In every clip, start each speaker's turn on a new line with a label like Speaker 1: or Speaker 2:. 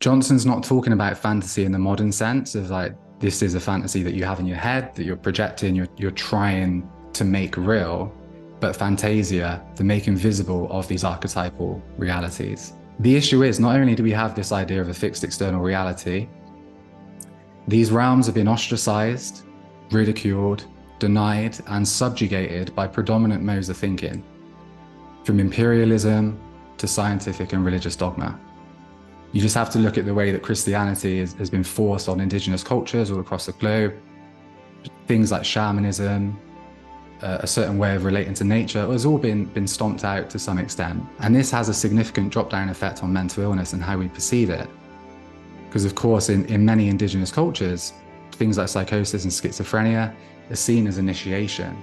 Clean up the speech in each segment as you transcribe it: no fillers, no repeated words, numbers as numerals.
Speaker 1: Johnson's not talking about fantasy in the modern sense of like, this is a fantasy that you have in your head, that you're projecting, you're trying to make real, but Fantasia, the making visible of these archetypal realities. The issue is, not only do we have this idea of a fixed external reality, these realms have been ostracized, ridiculed, denied, and subjugated by predominant modes of thinking, from imperialism to scientific and religious dogma. You just have to look at the way that Christianity has been forced on indigenous cultures all across the globe. Things like shamanism, a certain way of relating to nature, has all been stomped out to some extent. And this has a significant drop-down effect on mental illness and how we perceive it. Because of course, in many indigenous cultures, things like psychosis and schizophrenia are seen as initiation.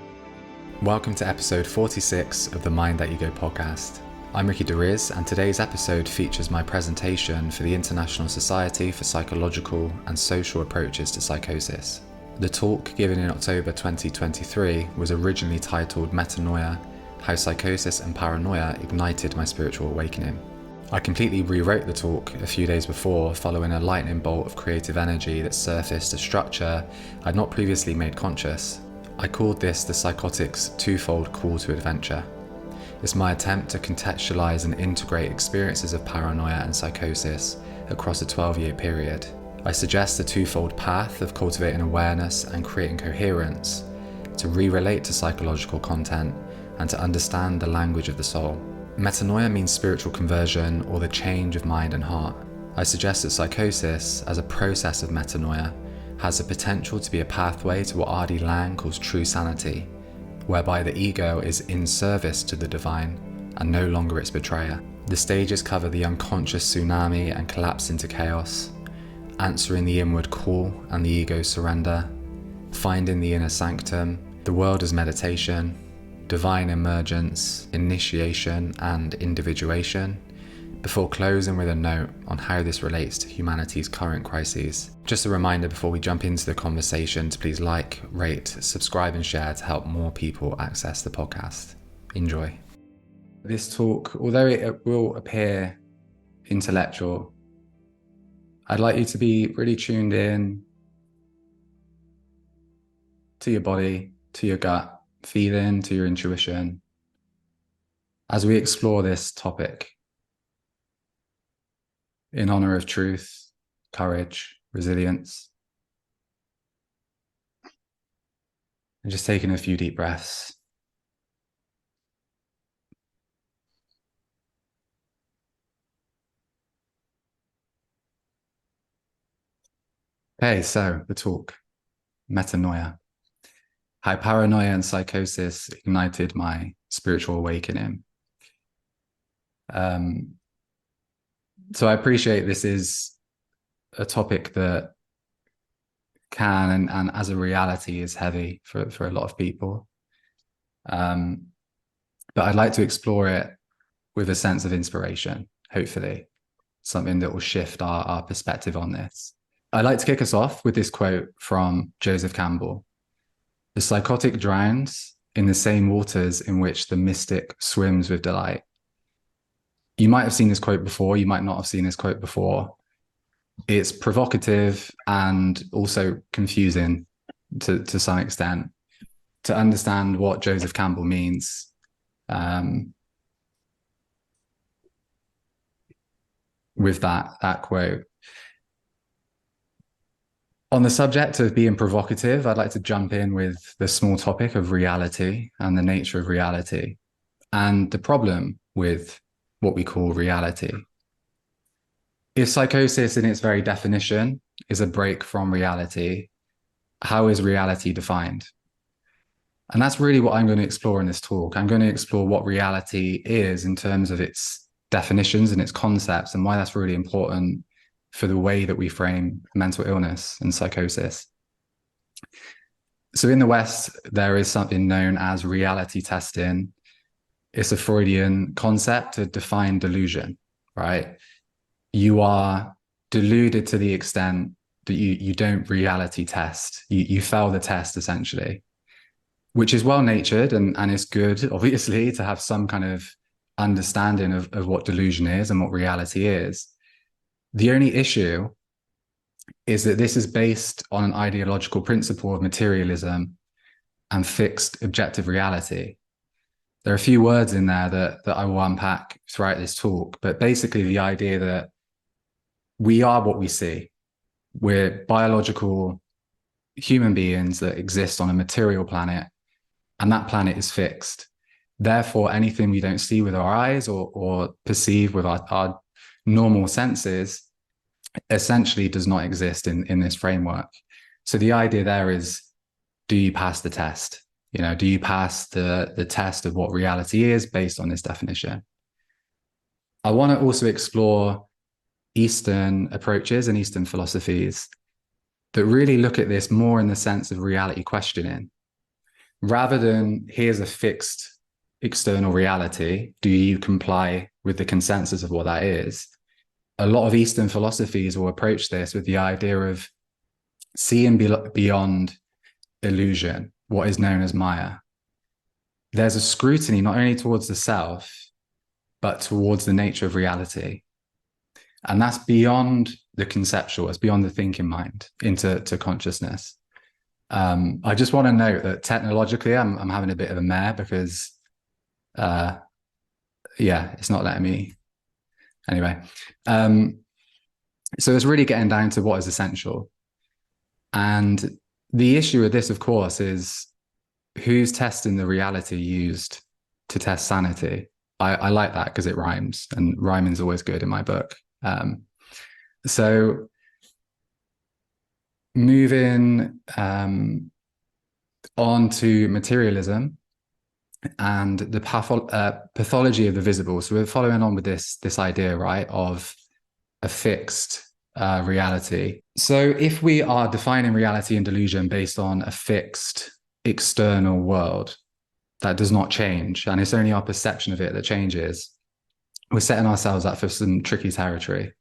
Speaker 1: Welcome to episode 46 of the Mind That You Go podcast. I'm Ricky Deriz, and today's episode features my presentation for the International Society for Psychological and Social Approaches to Psychosis. The talk, given in October 2023, was originally titled Metanoia: How Psychosis and Paranoia Ignited My Spiritual Awakening. I completely rewrote the talk a few days before, following a lightning bolt of creative energy that surfaced a structure I'd not previously made conscious. I called this the Psychotics Twofold Call to Adventure. It's my attempt to contextualize and integrate experiences of paranoia and psychosis across a 12-year period. I suggest a twofold path of cultivating awareness and creating coherence, to re-relate to psychological content and to understand the language of the soul. Metanoia means spiritual conversion, or the change of mind and heart. I suggest that psychosis, as a process of metanoia, has the potential to be a pathway to what R.D Laing calls true sanity, whereby the ego is in service to the divine and no longer its betrayer. The stages cover the unconscious tsunami and collapse into chaos, answering the inward call and the ego's surrender, finding the inner sanctum, the world as meditation, divine emergence, initiation, and individuation, before closing with a note on how this relates to humanity's current crises. Just a reminder before we jump into the conversation to please like, rate, subscribe and share to help more people access the podcast. Enjoy. This talk, although it will appear intellectual, I'd like you to be really tuned in to your body, to your gut feeling, to your intuition, as we explore this topic in honor of truth, courage, resilience. And just taking a few deep breaths. Okay, so the talk, Metanoia: How Paranoia and Psychosis Ignited My Spiritual Awakening. So I appreciate this is a topic that can and as a reality is heavy for a lot of people. But I'd like to explore it with a sense of inspiration, hopefully, something that will shift our perspective on this. I'd like to kick us off with this quote from Joseph Campbell: "The psychotic drowns in the same waters in which the mystic swims with delight." You might have seen this quote before, you might not have seen this quote before. It's provocative and also confusing to some extent to understand what Joseph Campbell means. With that quote. On the subject of being provocative, I'd like to jump in with the small topic of reality and the nature of reality and the problem with what we call reality. If psychosis in its very definition is a break from reality, how is reality defined? And that's really what I'm going to explore in this talk. I'm going to explore what reality is in terms of its definitions and its concepts, and why that's really important for the way that we frame mental illness and psychosis. So in the West, there is something known as reality testing. It's a Freudian concept to define delusion, right? You are deluded to the extent that you don't reality test. You fail the test, essentially, which is well-natured and it's good, obviously, to have some kind of understanding of what delusion is and what reality is. The only issue is that this is based on an ideological principle of materialism and fixed objective reality. There are a few words in there that I will unpack throughout this talk, but basically the idea that we are what we see. We're biological human beings that exist on a material planet, and that planet is fixed. Therefore, anything we don't see with our eyes or perceive with our normal senses essentially does not exist in this framework. So the idea there is, do you pass the test? Do you pass the test of what reality is based on this definition? I want to also explore Eastern approaches and Eastern philosophies that really look at this more in the sense of reality questioning. Rather than here's a fixed external reality, do you comply with the consensus of what that is? A lot of Eastern philosophies will approach this with the idea of seeing beyond illusion, what is known as Maya. There's a scrutiny not only towards the self, but towards the nature of reality. And that's beyond the conceptual, it's beyond the thinking mind into consciousness. I just want to note that technologically, I'm having a bit of a mare because, it's not letting me. Anyway, so it's really getting down to what is essential. And the issue with this, of course, is who's testing the reality used to test sanity. I like that because it rhymes, and rhyming is always good in my book. So moving on to materialism and the pathology of the visible. So we're following on with this idea, right, of a fixed reality. So if we are defining reality and delusion based on a fixed external world that does not change, and it's only our perception of it that changes, we're setting ourselves up for some tricky territory.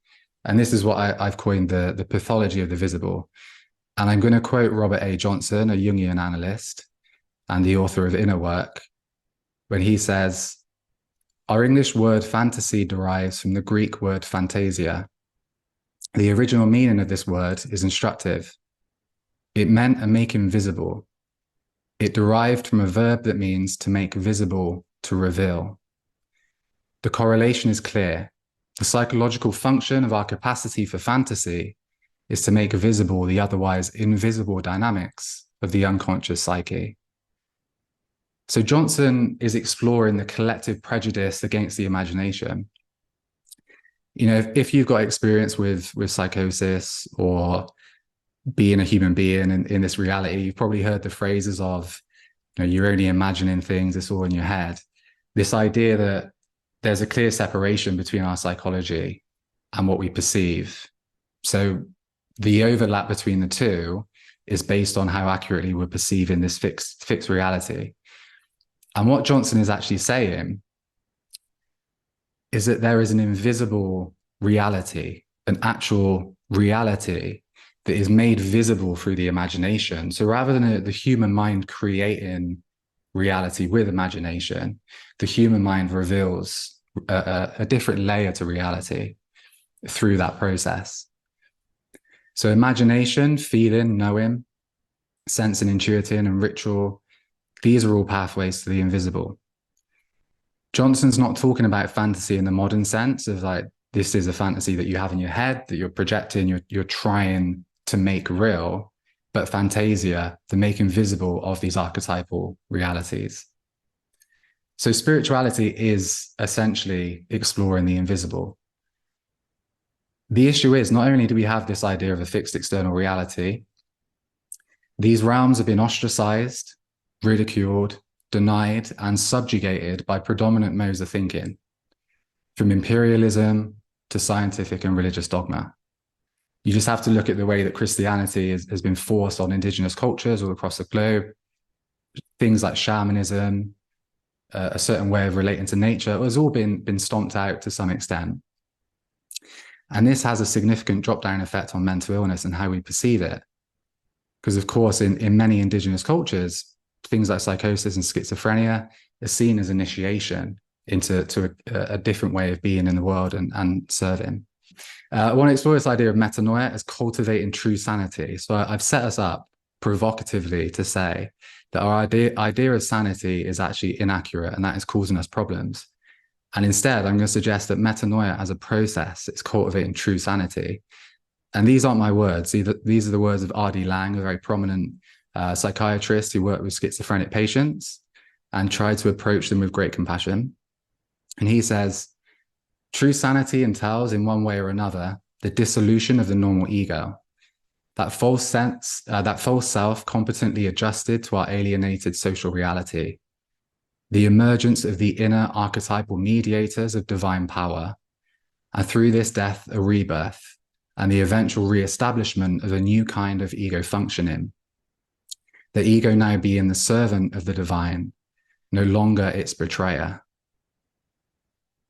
Speaker 1: And this is what I've coined the pathology of the visible. And I'm going to quote Robert A. Johnson, a Jungian analyst and the author of Inner Work, when he says, our English word fantasy derives from the Greek word Fantasia. The original meaning of this word is instructive. It meant a making visible. It derived from a verb that means to make visible, to reveal. The correlation is clear. The psychological function of our capacity for fantasy is to make visible the otherwise invisible dynamics of the unconscious psyche. So Johnson is exploring the collective prejudice against the imagination. If you've got experience with psychosis or being a human being in this reality, you've probably heard the phrases of, you're only imagining things, it's all in your head. This idea that there's a clear separation between our psychology and what we perceive. So the overlap between the two is based on how accurately we're perceiving this fixed reality. And what Johnson is actually saying is that there is an invisible reality, an actual reality that is made visible through the imagination. So rather than the human mind creating reality with imagination, the human mind reveals a different layer to reality through that process. So imagination, feeling, knowing, sense and intuiting, and ritual, these are all pathways to the invisible. Johnson's not talking about fantasy in the modern sense of like, this is a fantasy that you have in your head, that you're projecting, you're trying to make real, but Fantasia, the making visible of these archetypal realities. So spirituality is essentially exploring the invisible. The issue is, not only do we have this idea of a fixed external reality, these realms have been ostracized, ridiculed, denied, and subjugated by predominant modes of thinking, from imperialism to scientific and religious dogma. You just have to look at the way that Christianity has been forced on indigenous cultures all across the globe. Things like shamanism, a certain way of relating to nature, has all been stomped out to some extent. And this has a significant drop-down effect on mental illness and how we perceive it. Because of course, in many indigenous cultures, things like psychosis and schizophrenia are seen as initiation into a different way of being in the world and serving. I want to explore this idea of metanoia as cultivating true sanity. So I've set us up provocatively to say that our idea of sanity is actually inaccurate and that is causing us problems. And instead, I'm going to suggest that metanoia as a process is cultivating true sanity. And these aren't my words. These are the words of R.D. Laing, a very prominent psychiatrist who worked with schizophrenic patients and tried to approach them with great compassion. And he says, true sanity entails, in one way or another, the dissolution of the normal ego, that false self competently adjusted to our alienated social reality, the emergence of the inner archetypal mediators of divine power, and through this death, a rebirth, and the eventual re-establishment of a new kind of ego functioning. The ego now being the servant of the divine, no longer its betrayer.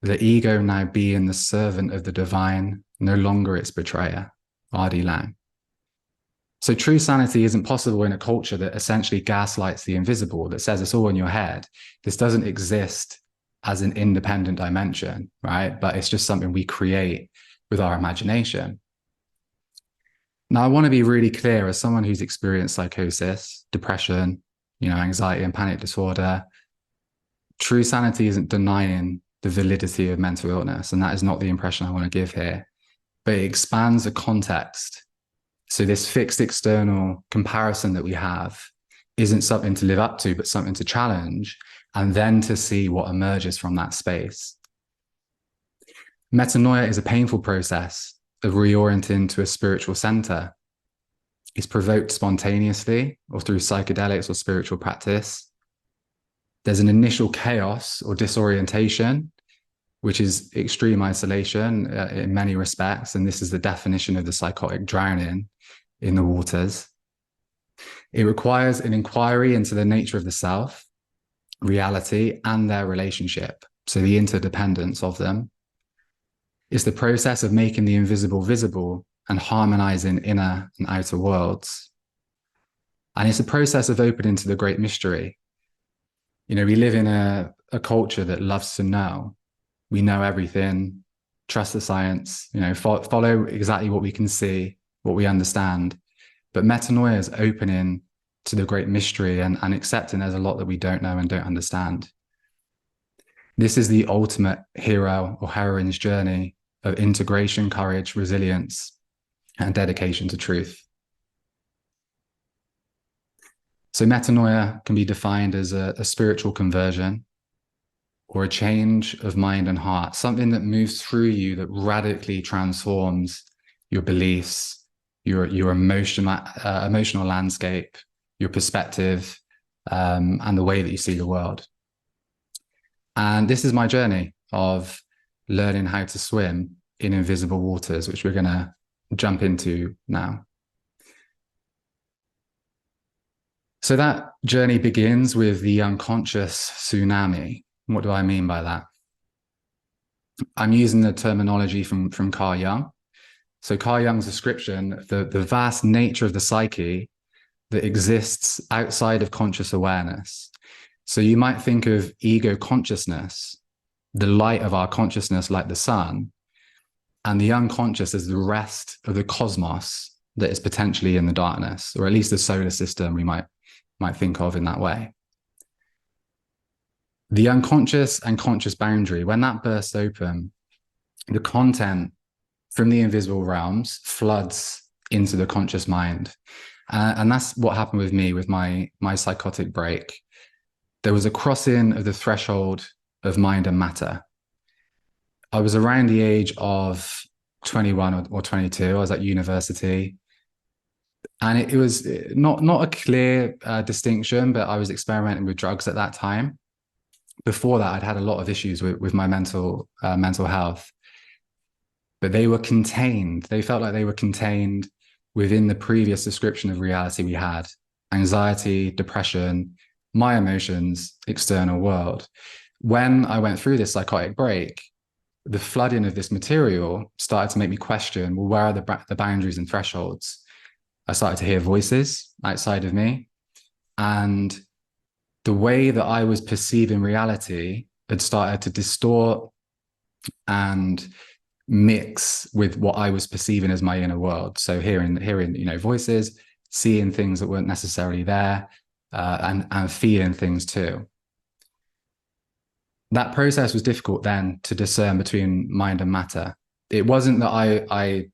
Speaker 1: The ego now being the servant of the divine, no longer its betrayer. R.D. Laing. So true sanity isn't possible in a culture that essentially gaslights the invisible, that says it's all in your head. This doesn't exist as an independent dimension, right? But it's just something we create with our imagination. Now, I want to be really clear as someone who's experienced psychosis, depression, anxiety and panic disorder. True sanity isn't denying the validity of mental illness, and that is not the impression I want to give here, but it expands the context. So this fixed external comparison that we have isn't something to live up to, but something to challenge, and then to see what emerges from that space. Metanoia is a painful process of reorienting to a spiritual center. It's provoked spontaneously or through psychedelics or spiritual practice. There's an initial chaos or disorientation, which is extreme isolation in many respects. And this is the definition of the psychotic drowning in the waters. It requires an inquiry into the nature of the self, reality, and their relationship. So the interdependence of them. It's the process of making the invisible visible and harmonizing inner and outer worlds. And it's a process of opening to the great mystery. We live in a culture that loves to know. We know everything, trust the science, follow exactly what we can see, what we understand. But metanoia is opening to the great mystery and accepting there's a lot that we don't know and don't understand. This is the ultimate hero or heroine's journey of integration, courage, resilience, and dedication to truth. So metanoia can be defined as a spiritual conversion or a change of mind and heart, something that moves through you that radically transforms your beliefs, your emotional landscape, your perspective, and the way that you see the world. And this is my journey of learning how to swim in invisible waters, which we're going to jump into now. So that journey begins with the unconscious tsunami. What do I mean by that? I'm using the terminology from Carl Jung. So Carl Jung's description of the vast nature of the psyche that exists outside of conscious awareness. So you might think of ego consciousness, the light of our consciousness like the sun, and the unconscious as the rest of the cosmos that is potentially in the darkness, or at least the solar system we might think of in that way. The unconscious and conscious boundary, when that bursts open, the content from the invisible realms floods into the conscious mind. And that's what happened with me with my psychotic break. There was a crossing of the threshold of mind and matter. I was around the age of 21 or 22. I was at university. And it was not a clear distinction, but I was experimenting with drugs at that time. Before that, I'd had a lot of issues with my mental health. But they were contained. They felt like they were contained within the previous description of reality we had. Anxiety, depression, my emotions, external world. When I went through this psychotic break, the flooding of this material started to make me question, well, where are the boundaries and thresholds? I started to hear voices outside of me. And the way that I was perceiving reality had started to distort and mix with what I was perceiving as my inner world. So hearing, voices, seeing things that weren't necessarily there, and feeling things too. That process was difficult then to discern between mind and matter. It wasn't that I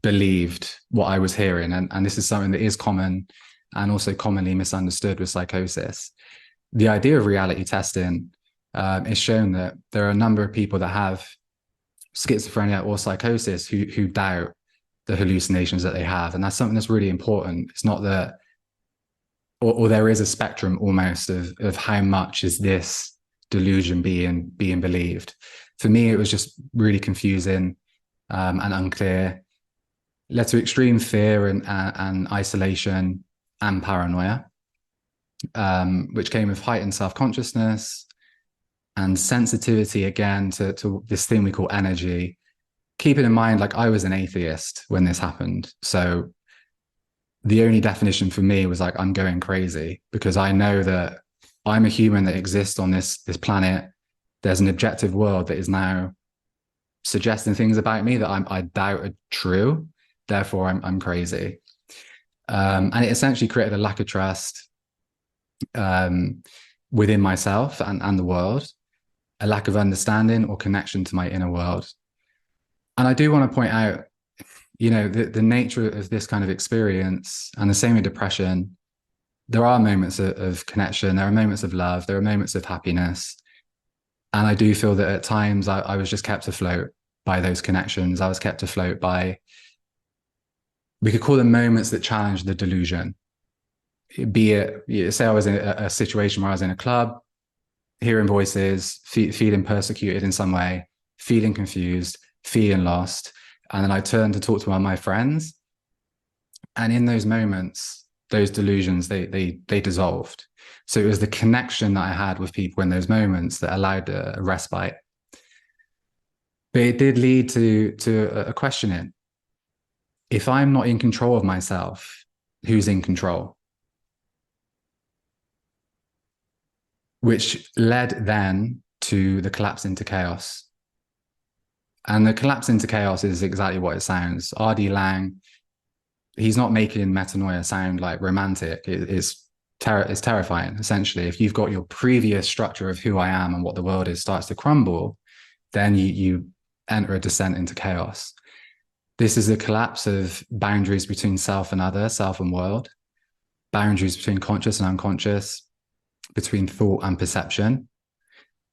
Speaker 1: believed what I was hearing, and this is something that is common and also commonly misunderstood with psychosis. The idea of reality testing is shown that there are a number of people that have schizophrenia or psychosis who doubt the hallucinations that they have, and that's something that's really important. It's not that, or there is a spectrum almost of how much is this delusion being believed. For me, it was just really confusing and unclear, led to extreme fear and isolation and paranoia, which came with heightened self-consciousness and sensitivity again to this thing we call energy. Keeping in mind, like, I was an atheist when this happened. So the only definition for me was like, I'm going crazy, because I know that I'm a human that exists on this planet. There's an objective world that is now suggesting things about me that I doubt are true. Therefore, I'm crazy. And it essentially created a lack of trust within myself and the world, a lack of understanding or connection to my inner world. And I do want to point out, the nature of this kind of experience, and the same with depression. There are moments of connection, there are moments of love, there are moments of happiness. And I do feel that at times I was just kept afloat by those connections. I was kept afloat by, we could call them moments that challenge the delusion. Be it, say I was in a situation where I was in a club, hearing voices, feeling persecuted in some way, feeling confused, feeling lost. And then I turned to talk to one of my friends. And in those moments, those delusions, they dissolved. So it was the connection that I had with people in those moments that allowed a respite. But it did lead to a questioning. If I'm not in control of myself, who's in control? Which led then to the collapse into chaos. And the collapse into chaos is exactly what it sounds. R.D. Laing, he's not making Metanoia sound like romantic. It's terrifying, essentially. If you've got your previous structure of who I am and what the world is starts to crumble, then you enter a descent into chaos. This is a collapse of boundaries between self and other, self and world, boundaries between conscious and unconscious, between thought and perception,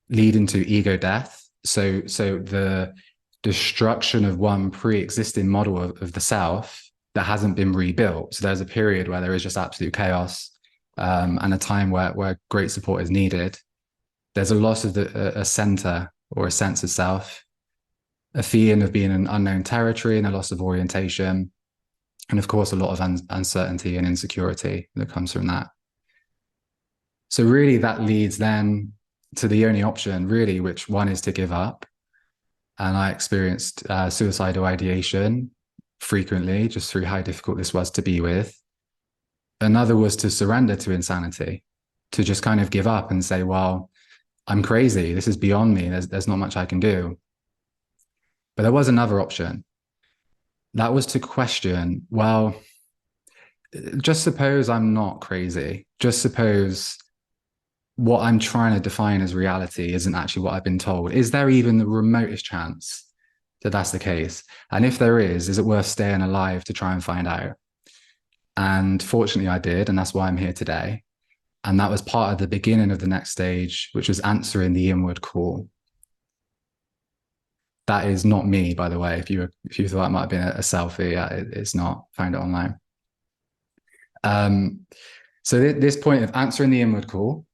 Speaker 1: leading to ego death. So the destruction of one pre-existing model of the self that hasn't been rebuilt. So there's a period where there is just absolute chaos, and a time where great support is needed. There's a loss of a center or a sense of self, a feeling of being in unknown territory, and a loss of orientation. And of course, a lot of uncertainty and insecurity that comes from that. So really that leads then to the only option, really, which one is to give up. And I experienced suicidal ideation frequently, just through how difficult this was to be with. Another was to surrender to insanity, to just kind of give up and say, well, I'm crazy. This is beyond me. There's not much I can do. But there was another option. That was to question, well, just suppose I'm not crazy. Just suppose what I'm trying to define as reality isn't actually what I've been told. Is there even the remotest chance that that's the case? And if there is it worth staying alive to try and find out? And fortunately I did, and that's why I'm here today. And that was part of the beginning of the next stage, which was answering the inward call. That is not me, by the way. If you thought it might have been a selfie, it's not. Found it online. So this point of answering the inward call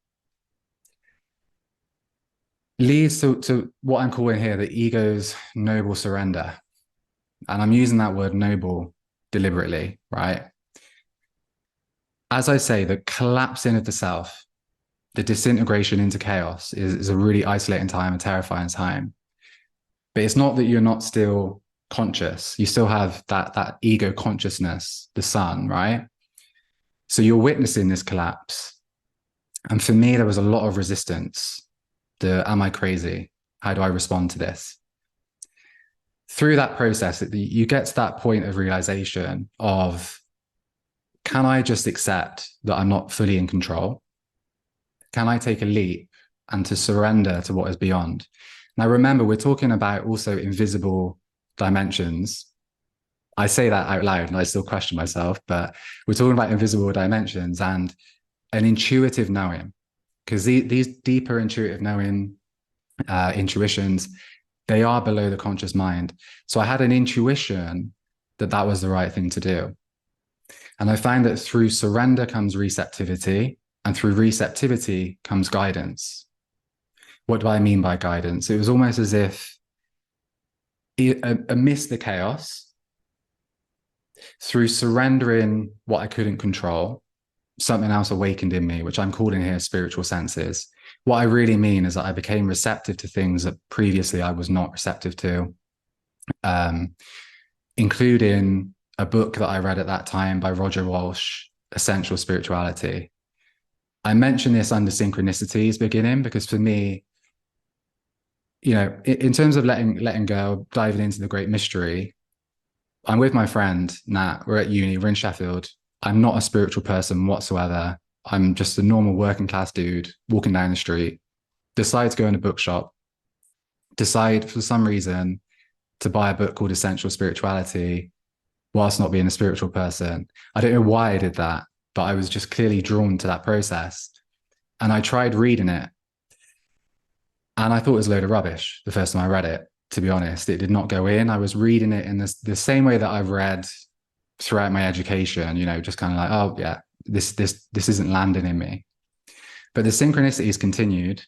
Speaker 1: leads to what I'm calling here the ego's noble surrender. And I'm using that word noble deliberately, right? As I say, the collapsing of the self, the disintegration into chaos is a really isolating time, a terrifying time. But it's not that you're not still conscious. You still have that ego consciousness, the sun, right? So you're witnessing this collapse. And for me, there was a lot of resistance. Am I crazy? How do I respond to this? through that process, you get to that point of realization of, can I just accept that I'm not fully in control? Can I take a leap and to surrender to what is beyond? Now, remember, we're talking about also invisible dimensions. I say that out loud and I still question myself, but we're talking about invisible dimensions and an intuitive knowing, because these deeper intuitive knowing, intuitions, they are below the conscious mind. So I had an intuition that that was the right thing to do. And I find that through surrender comes receptivity, and through receptivity comes guidance. What do I mean by guidance? It was almost as if amidst the chaos, through surrendering what I couldn't control, something else awakened in me, which I'm calling here spiritual senses. What I really mean is that I became receptive to things that previously I was not receptive to, including a book that I read at that time by Roger Walsh, Essential Spirituality. I mentioned this under synchronicities beginning because for me, you know, in terms of letting go, diving into the great mystery, I'm with my friend Nat. We're at uni. We're in Sheffield. I'm not a spiritual person whatsoever. I'm just a normal working class dude walking down the street. Decide to go in a bookshop. Decide for some reason to buy a book called Essential Spirituality, whilst not being a spiritual person. I don't know why I did that, but I was just clearly drawn to that process. And I tried reading it. And I thought it was a load of rubbish the first time I read it, to be honest. It did not go in. I was reading it in the same way that I've read throughout my education, you know, just kind of like, oh yeah, this isn't landing in me. But the synchronicities continued.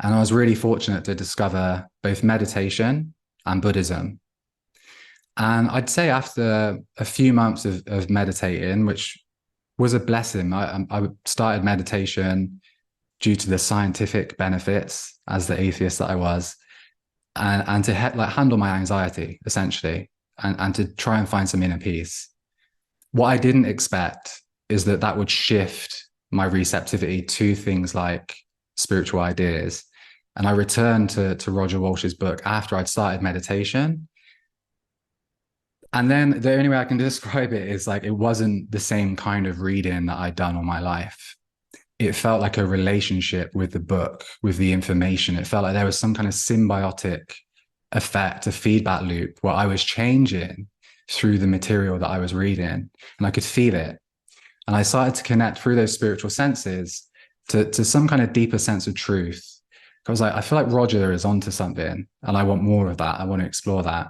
Speaker 1: And I was really fortunate to discover both meditation and Buddhism. And I'd say after a few months of meditating, which was a blessing, I started meditation due to the scientific benefits as the atheist that I was, and to handle my anxiety, essentially, and to try and find some inner peace. What I didn't expect is that that would shift my receptivity to things like spiritual ideas. And I returned to Roger Walsh's book after I'd started meditation. And then the only way I can describe it is like, it wasn't the same kind of reading that I'd done all my life. It felt like a relationship with the book, with the information. It felt like there was some kind of symbiotic effect, a feedback loop where I was changing through the material that I was reading, and I could feel it. And I started to connect through those spiritual senses to some kind of deeper sense of truth. I was like, I feel like Roger is onto something and I want more of that. I want to explore that.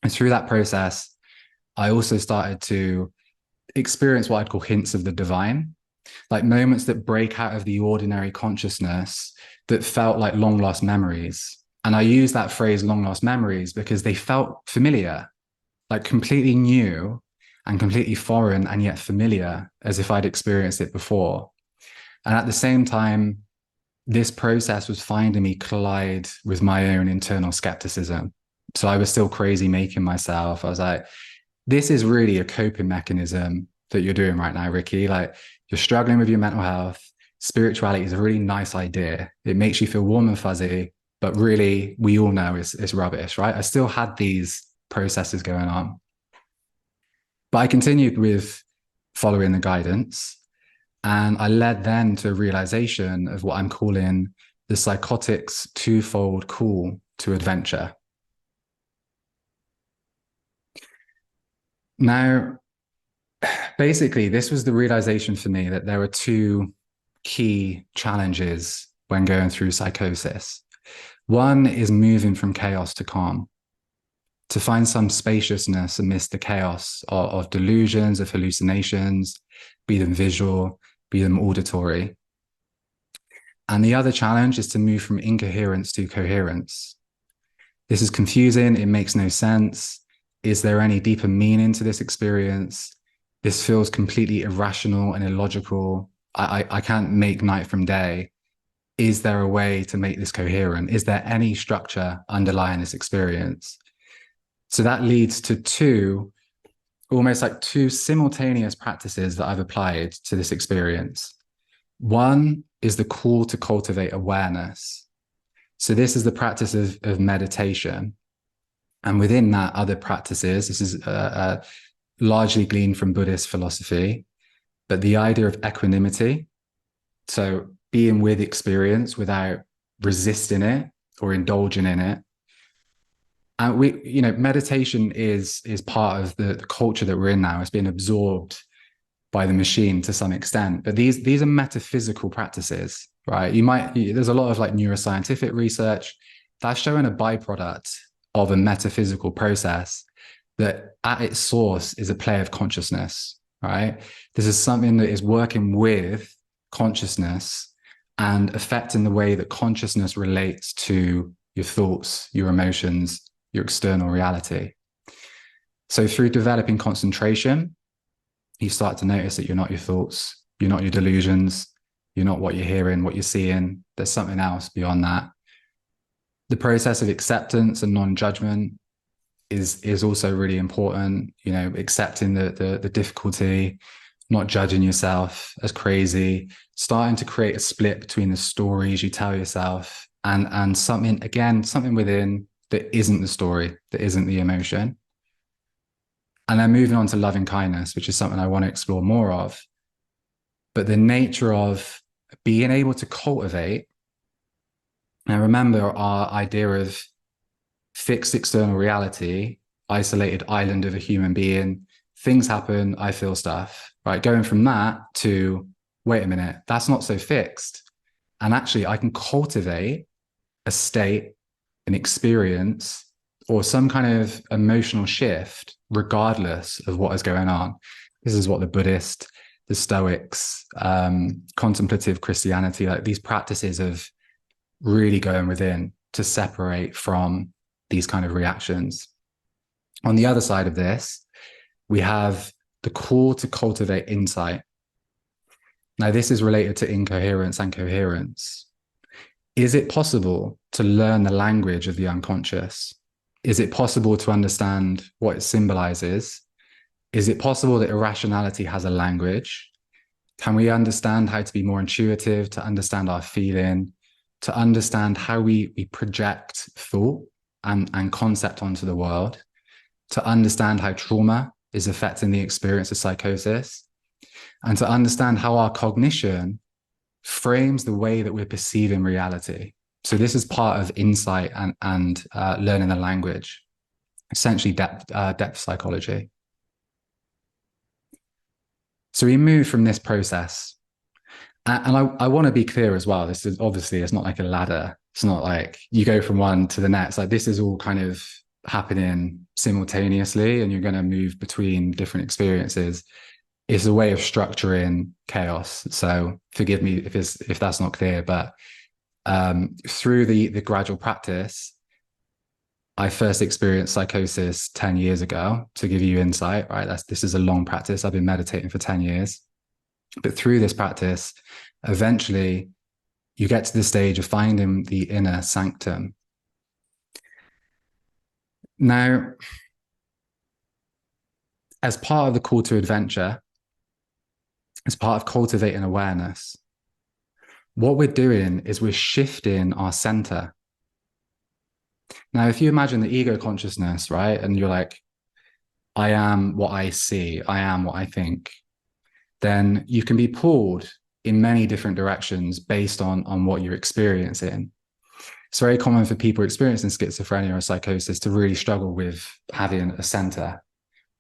Speaker 1: And through that process, I also started to experience what I'd call hints of the divine, like moments that break out of the ordinary consciousness that felt like long lost memories. And I use that phrase long lost memories because they felt familiar, like completely new and completely foreign and yet familiar, as if I'd experienced it before. And at the same time, this process was finding me collide with my own internal skepticism. So I was still crazy making myself. I was like, this is really a coping mechanism that you're doing right now, Ricky. Like, you're struggling with your mental health. Spirituality is a really nice idea. It makes you feel warm and fuzzy, but really, we all know it's rubbish, right? I still had these processes going on. But I continued with following the guidance. And I led then to a realization of what I'm calling the Psychotics Twofold Call to Adventure. Now, basically, this was the realization for me that there are two key challenges when going through psychosis. One is moving from chaos to calm, to find some spaciousness amidst the chaos of delusions, of hallucinations, be them visual, be them auditory. And the other challenge is to move from incoherence to coherence. This is confusing. It makes no sense. Is there any deeper meaning to this experience? This feels completely irrational and illogical. I can't make night from day. Is there a way to make this coherent? Is there any structure underlying this experience? So that leads to almost like two simultaneous practices that I've applied to this experience. One is the call to cultivate awareness. So this is the practice of meditation. And within that, other practices, this is largely gleaned from Buddhist philosophy, but the idea of equanimity, so being with experience without resisting it or indulging in it. And meditation is part of the culture that we're in now. It's been absorbed by the machine to some extent, but these are metaphysical practices, right? There's a lot of like neuroscientific research that's showing a byproduct of a metaphysical process that at its source is a play of consciousness, right? This is something that is working with consciousness and affecting the way that consciousness relates to your thoughts, your emotions, your external reality. So through developing concentration, you start to notice that you're not your thoughts, you're not your delusions, you're not what you're hearing, what you're seeing. There's something else beyond that. The process of acceptance and non-judgment is also really important. Accepting the difficulty, not judging yourself as crazy, starting to create a split between the stories you tell yourself and something within that isn't the story, that isn't the emotion. And then moving on to loving kindness, which is something I want to explore more of. But the nature of being able to cultivate. Now, remember our idea of fixed external reality, isolated island of a human being. Things happen, I feel stuff, right? Going from that to, wait a minute, that's not so fixed. And actually, I can cultivate a state, an experience, or some kind of emotional shift, regardless of what is going on. This is what the Buddhist, the Stoics, contemplative Christianity, like these practices of really going within to separate from these kind of reactions. On the other side of this, we have the call to cultivate insight. Now, this is related to incoherence and coherence. Is it possible to learn the language of the unconscious? Is it possible to understand what it symbolizes? Is it possible that irrationality has a language? Can we understand how to be more intuitive, to understand our feeling, to understand how we project thought and concept onto the world, to understand how trauma is affecting the experience of psychosis, and to understand how our cognition frames the way that we're perceiving reality. So this is part of insight and learning the language, essentially depth psychology. So we move from this process. And I want to be clear as well. This is obviously, it's not like a ladder. It's not like you go from one to the next. Like this is all kind of happening simultaneously and you're going to move between different experiences. It's a way of structuring chaos. So forgive me if that's not clear, but through the gradual practice, I first experienced psychosis 10 years ago, to give you insight, right? This is a long practice. I've been meditating for 10 years. But through this practice, eventually you get to the stage of finding the inner sanctum. Now, as part of the call to adventure, as part of cultivating awareness, what we're doing is we're shifting our center. Now, if you imagine the ego consciousness, right? And you're like, I am what I see, I am what I think, then you can be pulled in many different directions based on what you're experiencing. It's very common for people experiencing schizophrenia or psychosis to really struggle with having a center.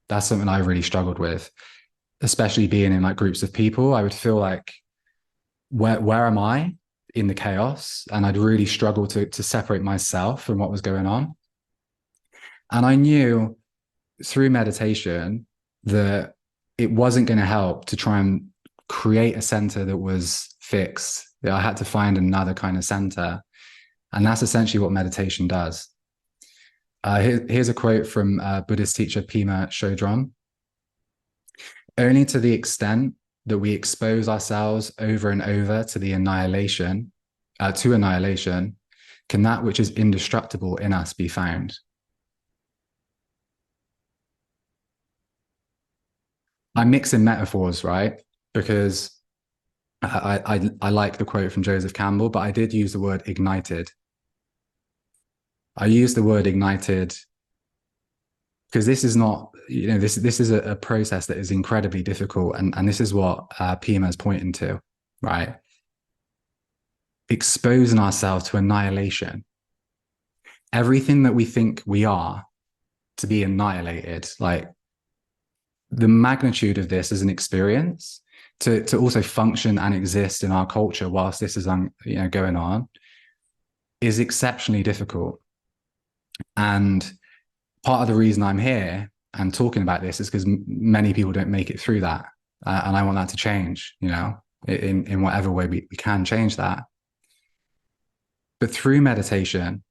Speaker 1: That's something I really struggled with, especially being in like groups of people. I would feel like, where am I in the chaos? And I'd really struggle to separate myself from what was going on. And I knew through meditation that it wasn't going to help to try and create a center that was fixed, that I had to find another kind of center. And that's essentially what meditation does. Here's a quote from Buddhist teacher Pema Chodron. Only to the extent that we expose ourselves over and over to annihilation, can that which is indestructible in us be found. I'm mixing metaphors, right? Because I like the quote from Joseph Campbell, but I did use the word ignited. I used the word ignited because this is not, this is a process that is incredibly difficult, and this is what Pima is pointing to, right? Exposing ourselves to annihilation. Everything that we think we are to be annihilated, like the magnitude of this as an experience to also function and exist in our culture whilst this is going on is exceptionally difficult. And part of the reason I'm here and talking about this is because many people don't make it through that. And I want that to change, in whatever way we can change that. But through meditation,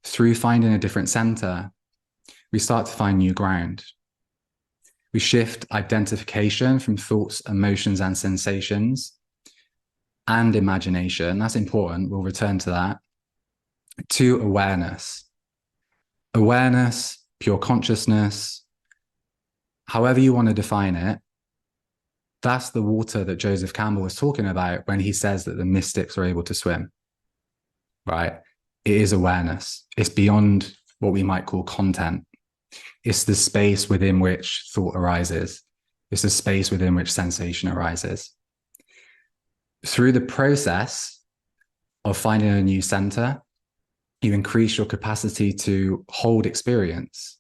Speaker 1: through finding a different center, we start to find new ground. We shift identification from thoughts, emotions, and sensations and imagination. That's important. We'll return to that. To awareness. Awareness, pure consciousness, however you want to define it, that's the water that Joseph Campbell was talking about when he says that the mystics are able to swim, right? It is awareness. It's beyond what we might call content. It's the space within which thought arises. It's the space within which sensation arises. Through the process of finding a new center, you increase your capacity to hold experience.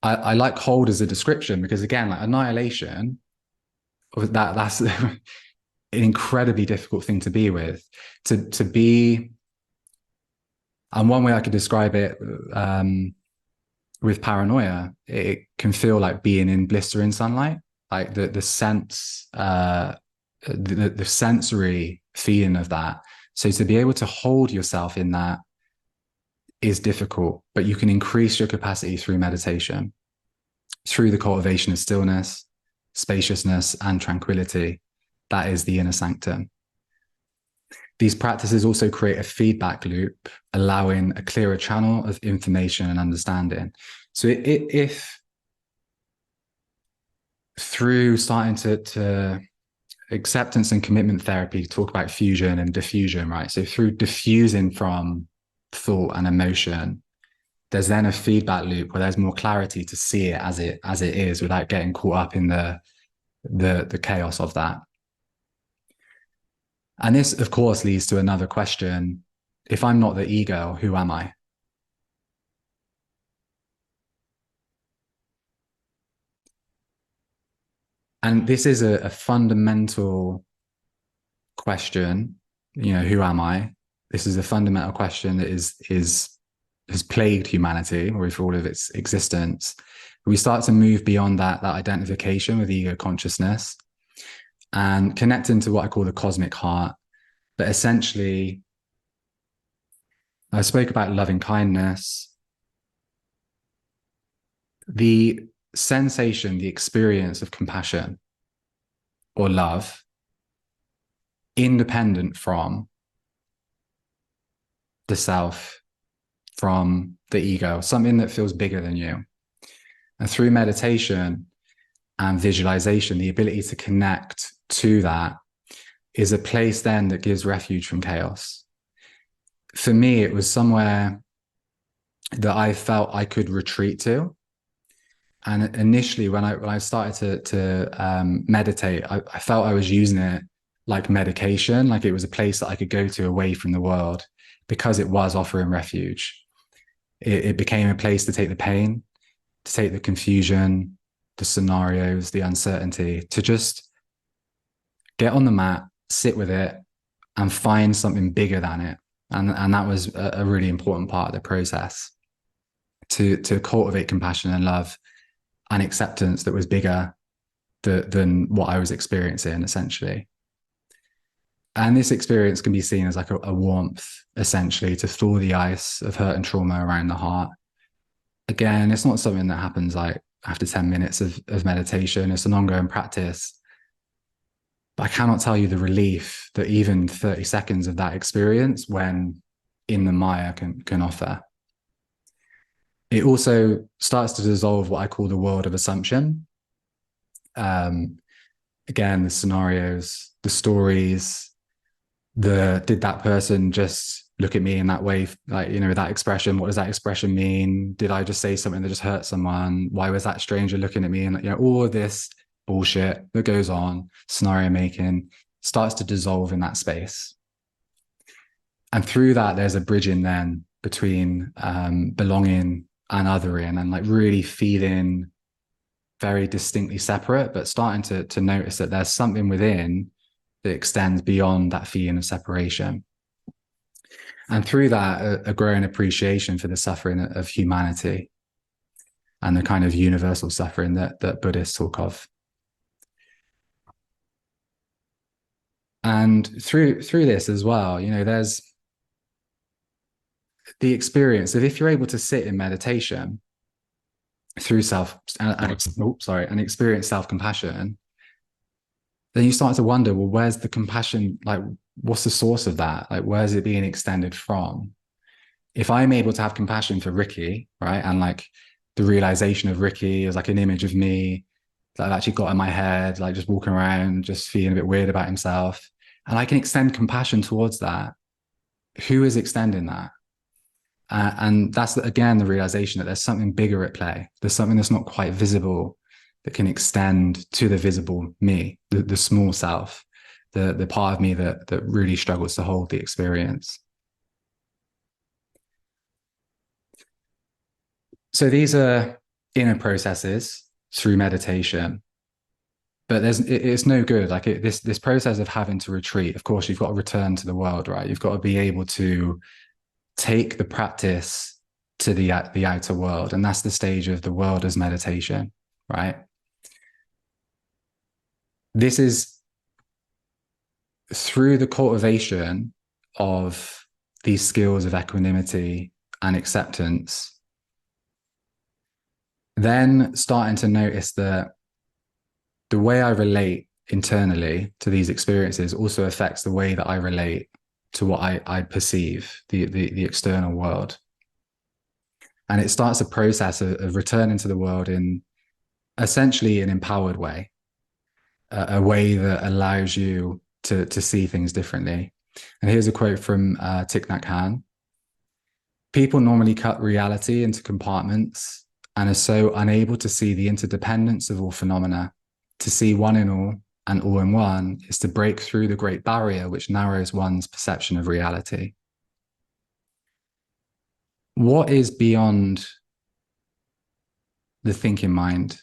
Speaker 1: I like hold as a description because, again, like annihilation, that's an incredibly difficult thing to be with. To be, and one way I could describe it with paranoia, it can feel like being in blistering sunlight, like the sense, the sensory feeling of that. So to be able to hold yourself in that is difficult, but you can increase your capacity through meditation, through the cultivation of stillness, spaciousness, and tranquility. That is the inner sanctum. These practices also create a feedback loop, allowing a clearer channel of information and understanding. So if through starting to acceptance and commitment therapy talk about fusion and diffusion, right? So through diffusing from thought and emotion, there's then a feedback loop where there's more clarity to see it as it is without getting caught up in the chaos of that. And this, of course, leads to another question. If I'm not the ego, who am I? And this is a fundamental question, who am I? This is a fundamental question that has plagued humanity, or for all of its existence. We start to move beyond that identification with ego consciousness and connect into what I call the cosmic heart. But essentially, I spoke about loving kindness. The sensation, the experience of compassion or love, independent from the self, from the ego, something that feels bigger than you. And through meditation and visualization, the ability to connect to that is a place then that gives refuge from chaos. For me, it was somewhere that I felt I could retreat to. And initially, when I started to meditate, I felt I was using it like medication, like it was a place that I could go to away from the world because it was offering refuge. It became a place to take the pain, to take the confusion, the scenarios, the uncertainty, to just get on the mat, sit with it, and find something bigger than it. And that was a really important part of the process, to cultivate compassion and love and acceptance that was bigger than what I was experiencing, essentially. And this experience can be seen as like a warmth, essentially, to thaw the ice of hurt and trauma around the heart. Again, it's not something that happens like after 10 minutes of meditation. It's an ongoing practice. But I cannot tell you the relief that even 30 seconds of that experience when in the Maya can offer. It also starts to dissolve what I call the world of assumption. Again, the scenarios, the stories, did that person just look at me in that way, like, that expression, what does that expression mean? Did I just say something that just hurt someone? Why was that stranger looking at me? And all of this bullshit that goes on, scenario making, starts to dissolve in that space. And through that, there's a bridging then between belonging and othering, and like really feeling very distinctly separate, but starting to notice that there's something within that extends beyond that feeling of separation. And through that, a growing appreciation for the suffering of humanity and the kind of universal suffering that Buddhists talk of. And through this as well, there's the experience of, if you're able to sit in meditation through and experience self-compassion, then you start to wonder, well, where's the compassion? Like, what's the source of that? Like, where's it being extended from? If I'm able to have compassion for Ricky, right, and like the realization of Ricky as like an image of me that I've actually got in my head, like just walking around, just feeling a bit weird about himself, and I can extend compassion towards that, who is extending that? And that's, again, the realization that there's something bigger at play. There's something that's not quite visible that can extend to the visible me, the small self, the part of me that really struggles to hold the experience. So these are inner processes through meditation, but it's no good. Like this process of having to retreat, of course, you've got to return to the world, right? You've got to be able to take the practice to the outer world. And that's the stage of the world as meditation, right? This is through the cultivation of these skills of equanimity and acceptance, then starting to notice that the way I relate internally to these experiences also affects the way that I relate to what I perceive, the external world. And it starts a process of returning to the world in essentially an empowered way, a way that allows you to see things differently. And here's a quote from Thich Nhat Hanh. People normally cut reality into compartments and are so unable to see the interdependence of all phenomena. To see one in all and all in one is to break through the great barrier which narrows one's perception of reality. What is beyond the thinking mind,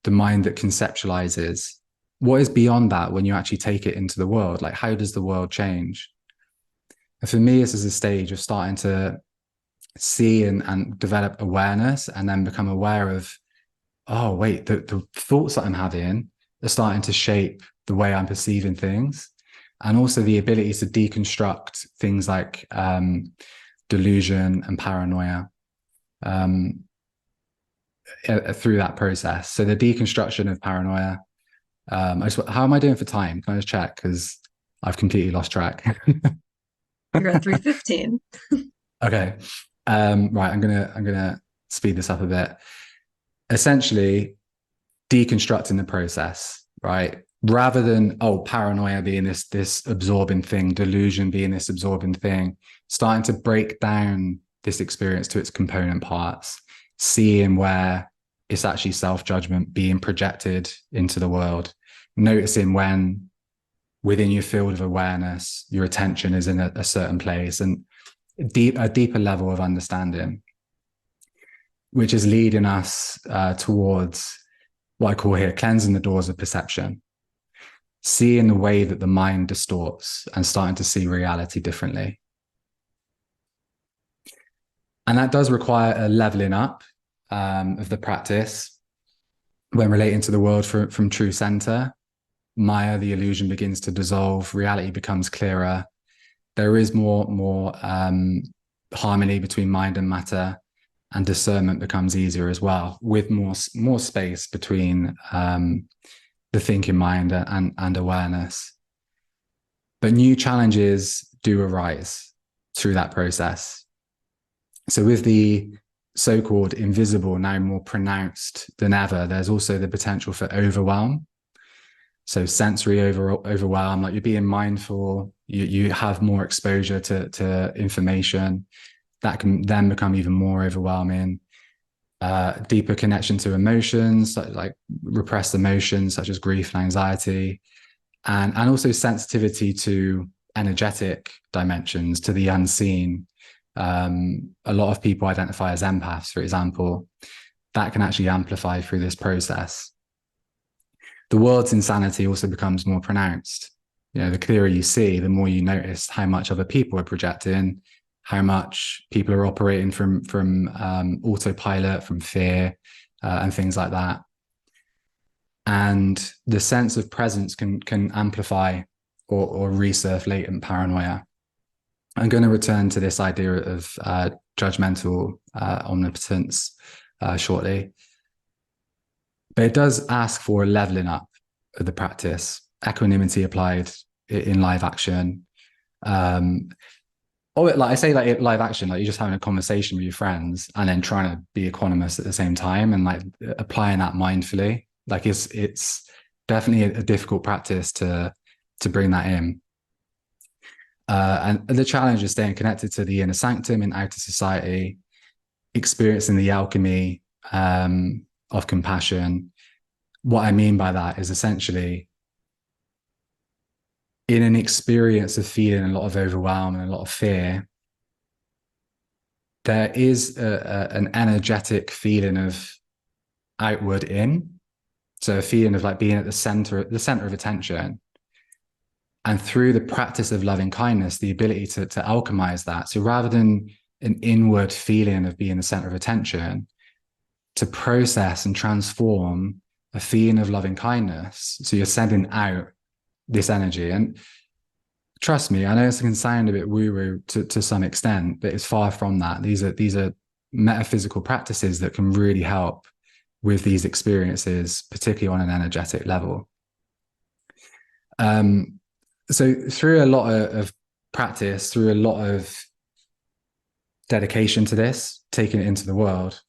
Speaker 1: the mind that conceptualizes? What is beyond that when you actually take it into the world? Like, how does the world change? And for me, this is a stage of starting to see and develop awareness, and then become aware of, oh, wait, the thoughts that I'm having are starting to shape the way I'm perceiving things. And also the ability to deconstruct things like delusion and paranoia through that process. So the deconstruction of paranoia. How am I doing for time? Can I just check? Because I've completely lost track.
Speaker 2: You're at 3:15.
Speaker 1: Okay. Right. I'm gonna speed this up a bit. Essentially, deconstructing the process, right? Rather than, paranoia being this absorbing thing, delusion being this absorbing thing, starting to break down this experience to its component parts, seeing where it's actually self-judgment being projected into the world, noticing when within your field of awareness, your attention is in a certain place, and a deeper level of understanding, which is leading us towards what I call here cleansing the doors of perception, seeing the way that the mind distorts and starting to see reality differently. And that does require a leveling up of the practice. When relating to the world from true center, Maya, the illusion, begins to dissolve, reality becomes clearer. There is more harmony between mind and matter, and discernment becomes easier as well, with more space between the thinking mind and awareness. But new challenges do arise through that process. So with the so-called invisible now more pronounced than ever, there's also the potential for overwhelm. So sensory overwhelm, like you're being mindful, you have more exposure to information that can then become even more overwhelming. Deeper connection to emotions, like repressed emotions such as grief and anxiety, and also sensitivity to energetic dimensions, to the unseen. A lot of people identify as empaths, for example. That can actually amplify through this process. The world's insanity also becomes more pronounced. You know, the clearer you see, the more you notice how much other people are projecting, how much people are operating from autopilot, from fear, and things like that. And the sense of presence can amplify or resurf latent paranoia. I'm going to return to this idea of judgmental omnipotence shortly. But it does ask for a leveling up of the practice, equanimity applied in live action. Like I say, like live action, like you're just having a conversation with your friends and then trying to be equanimous at the same time, and like applying that mindfully. Like it's definitely a difficult practice to bring that in. And the challenge is staying connected to the inner sanctum in outer society, experiencing the alchemy of compassion. What I mean by that is essentially in an experience of feeling a lot of overwhelm and a lot of fear, there is an energetic feeling of outward in. So a feeling of like being at the center of attention. And through the practice of loving kindness, the ability to alchemize that. So rather than an inward feeling of being the center of attention, to process and transform a feeling of loving kindness. So you're sending out this energy. And trust me, I know this can sound a bit woo-woo to some extent, but it's far from that. These are metaphysical practices that can really help with these experiences, particularly on an energetic level. So through a lot of practice, through a lot of dedication to this, taking it into the world,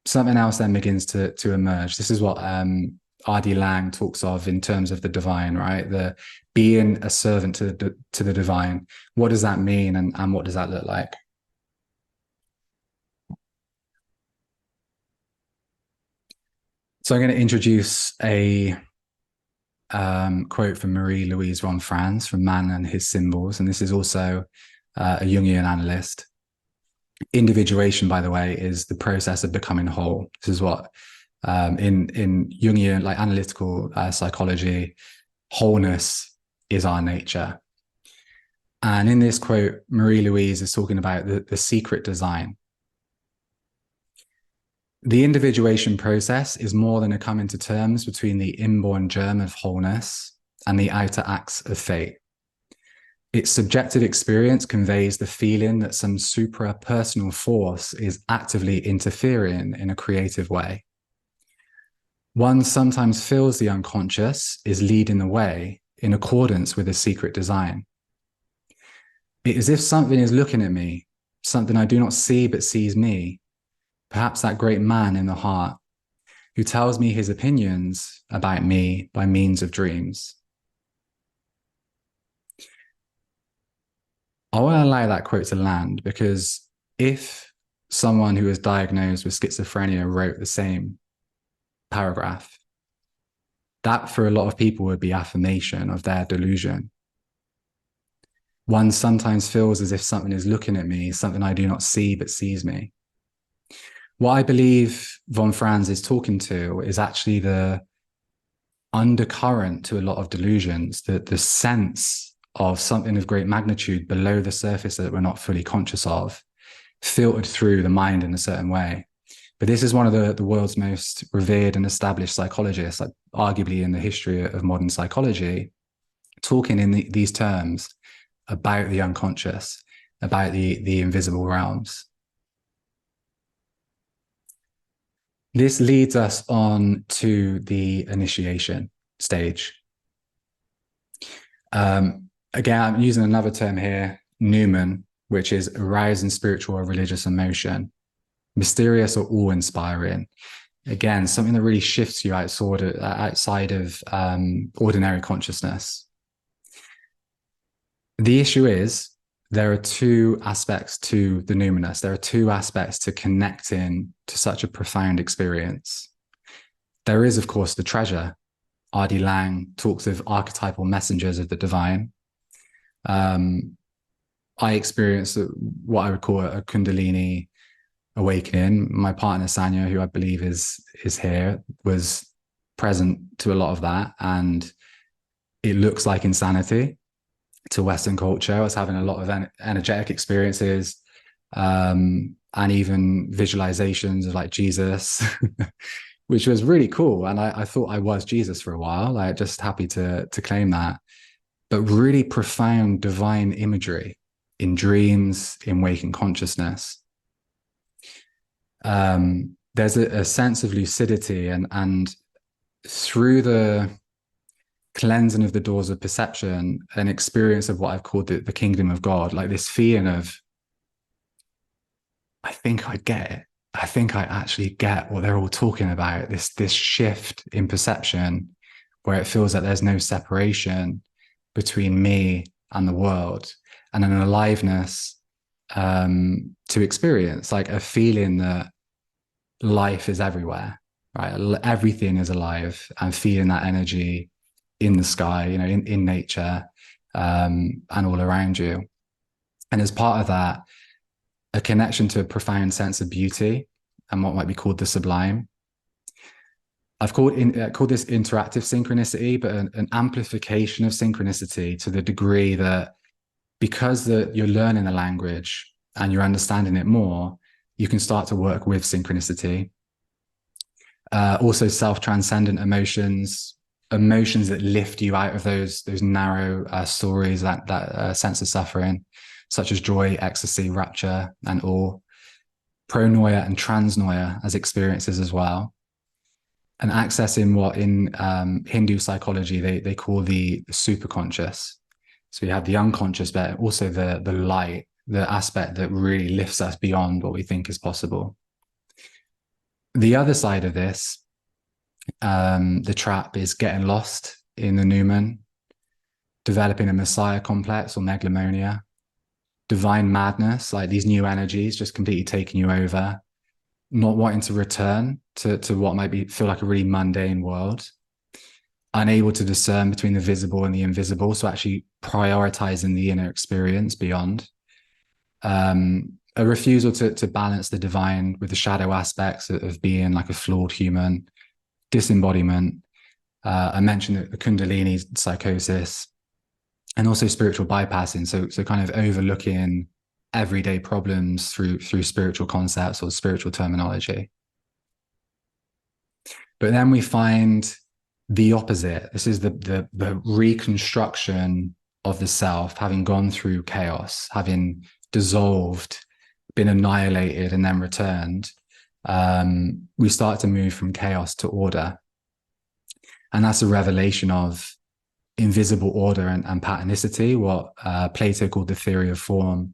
Speaker 1: something else then begins to emerge. This is what R.D. Laing talks of in terms of the divine, right? The being a servant to the divine. What does that mean, and what does that look like? So I'm going to introduce a quote from Marie-Louise von Franz from Man and His Symbols, and this is also a Jungian analyst. Individuation, by the way, is the process of becoming whole. This is what in Jungian, like analytical psychology, wholeness is our nature. And in this quote, Marie-Louise is talking about the secret design. The individuation process is more than a coming to terms between the inborn germ of wholeness and the outer acts of fate. Its subjective experience conveys the feeling that some supra-personal force is actively interfering in a creative way. One sometimes feels the unconscious is leading the way in accordance with a secret design. It is as if something is looking at me, something I do not see but sees me, perhaps that great man in the heart who tells me his opinions about me by means of dreams. I want to allow that quote to land, because if someone who is diagnosed with schizophrenia wrote the same paragraph, that for a lot of people would be affirmation of their delusion. One sometimes feels as if something is looking at me, something I do not see but sees me. What I believe von Franz is talking to is actually the undercurrent to a lot of delusions, the sense of something of great magnitude below the surface that we're not fully conscious of, filtered through the mind in a certain way. But this is one of the world's most revered and established psychologists, like arguably in the history of modern psychology, talking in these terms about the unconscious, about the invisible realms. This leads us on to the initiation stage. Again, I'm using another term here, Newman, which is arousing spiritual or religious emotion, mysterious or awe-inspiring. Again, something that really shifts you outside of ordinary consciousness. The issue is there are two aspects to the numinous. There are two aspects to connecting to such a profound experience. There is, of course, the treasure. R.D. Laing talks of archetypal messengers of the divine. I experienced what I would call a Kundalini awakening. My partner, Sanya, who I believe is here, was present to a lot of that. And it looks like insanity to Western culture. I was having a lot of energetic experiences, and even visualizations of like Jesus, which was really cool. And I thought I was Jesus for a while, like just happy to claim that. But really profound divine imagery in dreams, in waking consciousness. There's a sense of lucidity, and through the cleansing of the doors of perception, an experience of what I've called the kingdom of God, like this feeling of, I think I get it. I think I actually get what they're all talking about. This shift in perception where it feels like there's no separation between me and the world, and an aliveness to experience, like a feeling that life is everywhere, right? Everything is alive, and feeling that energy in the sky, in nature, and all around you. And as part of that, a connection to a profound sense of beauty and what might be called the sublime. I've called this interactive synchronicity, but an amplification of synchronicity to the degree that because you're learning a language and you're understanding it more, you can start to work with synchronicity. Also self-transcendent emotions that lift you out of those narrow stories, that sense of suffering, such as joy, ecstasy, rapture, and awe. Pronoia and transnoia as experiences as well. And accessing what in Hindu psychology they call the superconscious. So you have the unconscious, but also the light, the aspect that really lifts us beyond what we think is possible. The other side of this, the trap, is getting lost in the Numen, developing a messiah complex or megalomania, divine madness, like these new energies just completely taking you over, not wanting to return to what might feel like a really mundane world, unable to discern between the visible and the invisible, so actually prioritizing the inner experience beyond. A refusal to balance the divine with the shadow aspects of being like a flawed human, disembodiment. I mentioned the Kundalini psychosis, and also spiritual bypassing. So kind of overlooking everyday problems through spiritual concepts or spiritual terminology. But then we find the opposite. This is the reconstruction of the self, having gone through chaos, having dissolved, been annihilated, and then returned. We start to move from chaos to order. And that's a revelation of invisible order and patternicity, what Plato called the theory of form,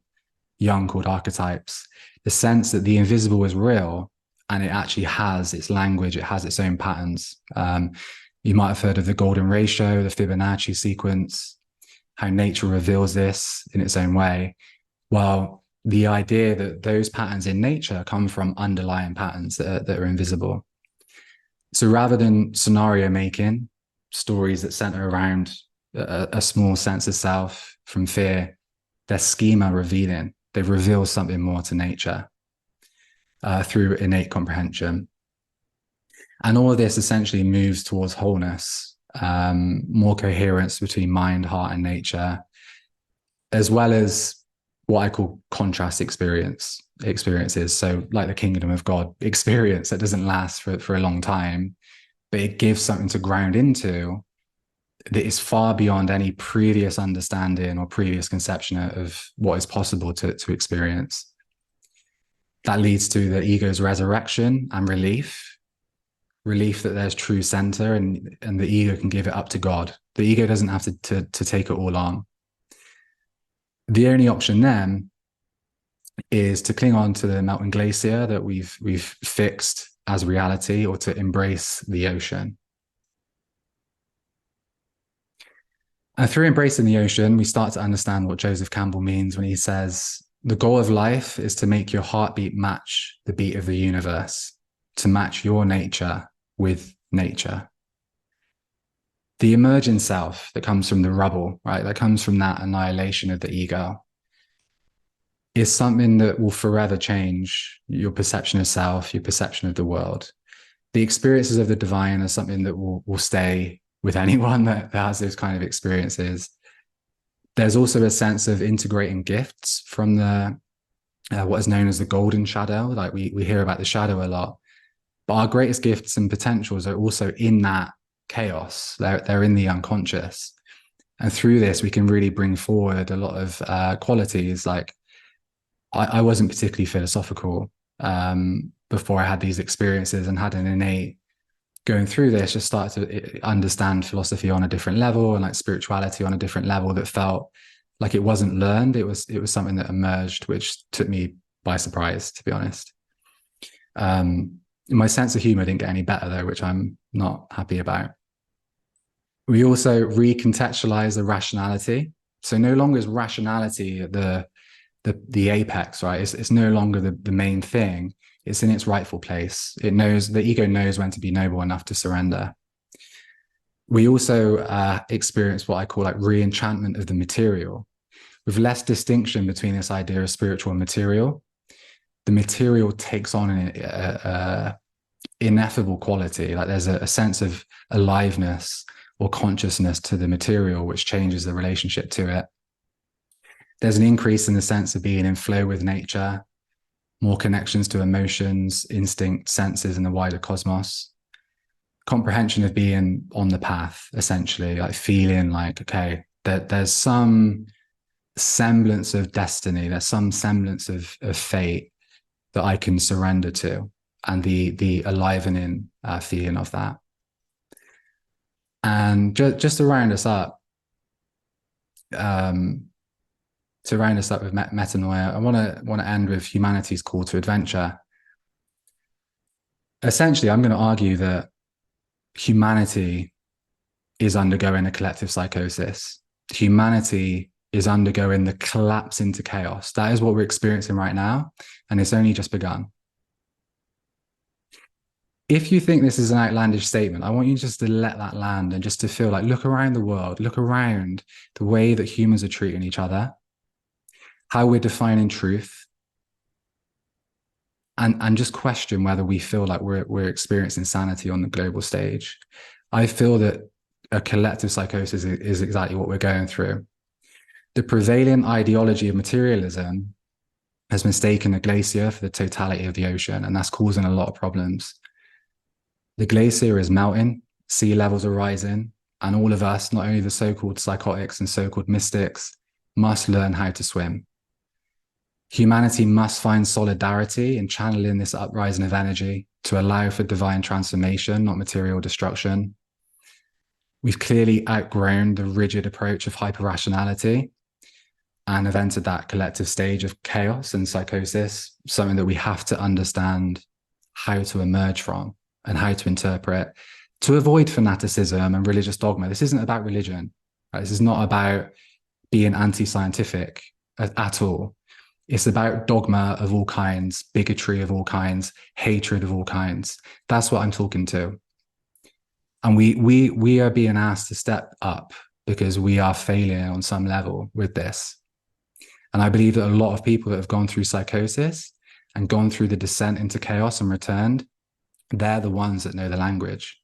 Speaker 1: Jung called archetypes. The sense that the invisible is real, and it actually has its language, it has its own patterns. You might have heard of the golden ratio, the Fibonacci sequence, how nature reveals this in its own way. Well, the idea that those patterns in nature come from underlying patterns that are invisible. So rather than scenario making, stories that center around a small sense of self from fear, they're schema revealing. They reveal something more to nature through innate comprehension. And all of this essentially moves towards wholeness, more coherence between mind, heart, and nature, as well as what I call contrast experiences. So like the kingdom of God experience that doesn't last for a long time, but it gives something to ground into that is far beyond any previous understanding or previous conception of what is possible to experience. That leads to the ego's resurrection and relief that there's true center, and the ego can give it up to God. The ego doesn't have to take it all on. The only option then is to cling on to the melting glacier that we've fixed as reality or to embrace the ocean. And through embracing the ocean, we start to understand what Joseph Campbell means when he says, the goal of life is to make your heartbeat match the beat of the universe, to match your nature with nature. The emergent self that comes from the rubble, right, that comes from that annihilation of the ego, is something that will forever change your perception of self, your perception of the world. The experiences of the divine are something that will stay with anyone that has those kind of experiences. There's also a sense of integrating gifts from the what is known as the golden shadow. Like we hear about the shadow a lot, but our greatest gifts and potentials are also in that chaos. They're in the unconscious, and through this we can really bring forward a lot of qualities. Like I wasn't particularly philosophical before I had these experiences, and had an innate, going through this, just started to understand philosophy on a different level and like spirituality on a different level that felt like it wasn't learned. It was something that emerged, which took me by surprise, to be honest. My sense of humor didn't get any better though, which I'm not happy about. We also recontextualize the rationality. So no longer is rationality the apex, right? It's no longer the main thing. It's in its rightful place. It knows, the ego knows when to be noble enough to surrender. We also experience what I call like re-enchantment of the material, with less distinction between this idea of spiritual and material. The material takes on an ineffable quality. Like there's a sense of aliveness or consciousness to the material, which changes the relationship to it. There's an increase in the sense of being in flow with nature, more connections to emotions, instinct, senses, and the wider cosmos. Comprehension of being on the path, essentially, like feeling like, okay, there's some semblance of destiny, there's some semblance of fate that I can surrender to, and the alivening feeling of that. And just to round us up, with Metanoia, I want to end with humanity's call to adventure. Essentially, I'm going to argue that humanity is undergoing a collective psychosis. Humanity is undergoing the collapse into chaos. That is what we're experiencing right now, and it's only just begun. If you think this is an outlandish statement, I want you just to let that land and just to feel like, look around the world, look around the way that humans are treating each other, how we're defining truth, and just question whether we feel like we're experiencing sanity on the global stage. I feel that a collective psychosis is exactly what we're going through. The prevailing ideology of materialism has mistaken the glacier for the totality of the ocean, and that's causing a lot of problems. The glacier is melting, sea levels are rising, and all of us, not only the so-called psychotics and so-called mystics, must learn how to swim. Humanity must find solidarity in channeling this uprising of energy to allow for divine transformation, not material destruction. We've clearly outgrown the rigid approach of hyper-rationality and have entered that collective stage of chaos and psychosis, something that we have to understand how to emerge from and how to interpret, to avoid fanaticism and religious dogma. This isn't about religion, right? This is not about being anti-scientific at all. It's about dogma of all kinds, bigotry of all kinds, hatred of all kinds. That's what I'm talking to. And we are being asked to step up because we are failing on some level with this. And I believe that a lot of people that have gone through psychosis and gone through the descent into chaos and returned, they're the ones that know the language.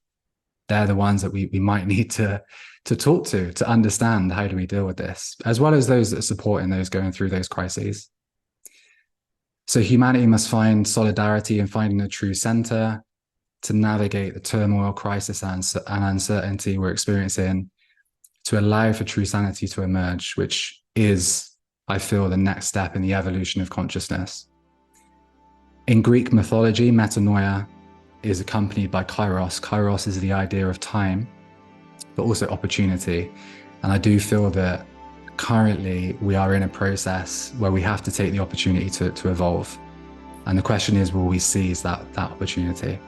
Speaker 1: They're the ones that we might need to talk to understand how do we deal with this, as well as those that are supporting those going through those crises. So humanity must find solidarity in finding a true center to navigate the turmoil, crisis, and uncertainty we're experiencing, to allow for true sanity to emerge, which is, I feel, the next step in the evolution of consciousness. In Greek mythology, metanoia is accompanied by kairos. Kairos is the idea of time, but also opportunity. And I do feel that currently we are in a process where we have to take the opportunity to evolve. And the question is, will we seize that opportunity?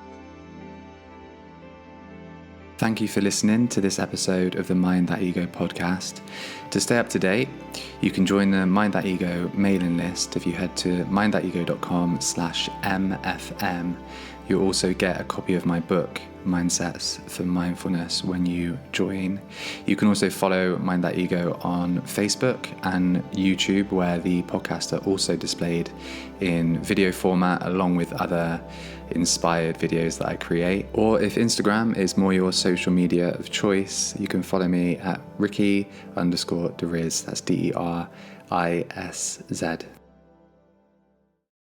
Speaker 1: Thank you for listening to this episode of the Mind That Ego podcast. To stay up to date, you can join the Mind That Ego mailing list if you head to mindthatego.com/MFM. You'll also get a copy of my book, Mindsets for Mindfulness, when you join. You can also follow Mind That Ego on Facebook and YouTube, where the podcasts are also displayed in video format along with other inspired videos that I create. Or if Instagram is more your social media of choice, you can follow me at Ricky_Deriz. That's DERISZ.